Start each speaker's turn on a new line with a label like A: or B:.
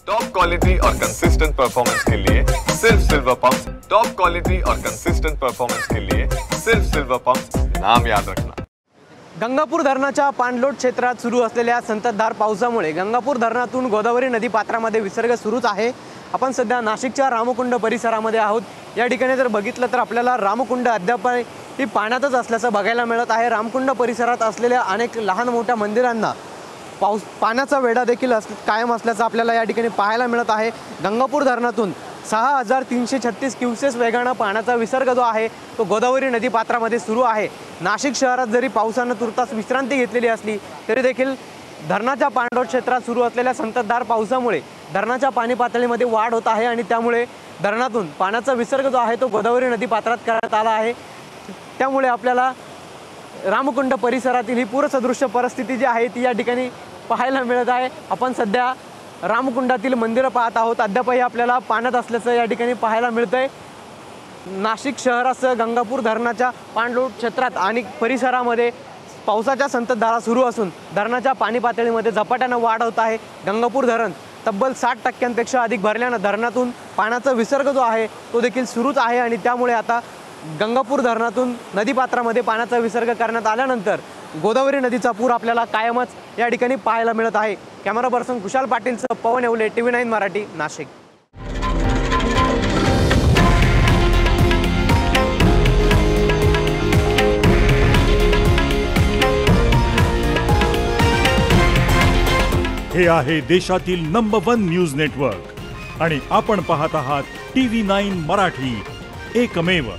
A: Top quality और consistent performance के लिए सिर्फ सिल्वर पंप्स। टॉप क्वालिटी और कंसिस्टेंट परफॉर्मेंस के लिए सिर्फ सिल्वर पंप्स, नाम याद रखना।
B: गंगापूर धरणाच्या पाणलोट क्षेत्रात सुरू असलेल्या संततधार पावसामुळे गंगापूर धरणातून गोदावरी नदी पात्रामध्ये विसर्ग सुरूच आहे। आपण सध्या नाशिकच्या रामकुंड परिसरामध्ये आहोत। या ठिकाणी जर बघितलं तर आपल्याला रामकुंड अद्यापही पाण्यातच असल्याचं बघायला मिळत आहे। रामकुंड परिसरात असलेल्या अनेक लहान मोठ्या मंदिरांना पाण्याचा वेढा देखील कायम असल्याचं आपल्याला या ठिकाणी पाहायला मिळत आहे। गंगापूर धरणातून 6336 क्युसेस वेगाने पाण्याचा विसर्ग जो आहे तो गोदावरी नदी पात्रामध्ये सुरू आहे। नाशिक शहरात जरी पावसाने तुर्तास विश्रांती घेतलेली असली तरी देखील धरणाच्या पाणलोट क्षेत्रात सुरू असलेल्या संततधार पावसामुळे धरणाच्या पाणी पातळीमध्ये वाढ होत आहे आणि त्यामुळे धरणातून पाण्याचा विसर्ग जो आहे तो गोदावरी नदी पात्रात करण्यात आला आहे। त्यामुळे आपल्याला रामकुंड परिसरातील ही पूरसदृश्य परिस्थिती जी आहे ती या ठिकाणी पाहायला मिळत आहे। आपण सध्या रामकुंडातील मंदिर पाहत आहोत। अद्यापही आपल्याला पाण्यात असल्याचं या ठिकाणी पाहायला मिळतंय। नाशिक शहरासह गंगापूर धरणाच्या पाणलोट क्षेत्रात आणि परिसरामध्ये पावसाच्या संततधारा सुरू असून धरणाच्या पाणी पातळीमध्ये झपाट्याने वाढ होत आहे। गंगापूर धरण तब्बल 60% अधिक भरल्याने धरणातून पाण्याचा विसर्ग जो आहे तो देखील सुरूच आहे आणि त्यामुळे आता गंगापूर धरणातून नदीपात्रामध्ये पाण्याचा विसर्ग करण्यात आल्यानंतर गोदावरी नदीचा पूर आपल्याला कायमच या ठिकाणी पाहायला मिळत आहे। कॅमेरा पर्सन कुशाल पाटीलसह पवन येवले, TV9 मराठी, नाशिक।
C: हे आहे देशातील नंबर 1 न्यूज नेटवर्क आणि आपण पाहत आहात TV9 मराठी, एकमेव।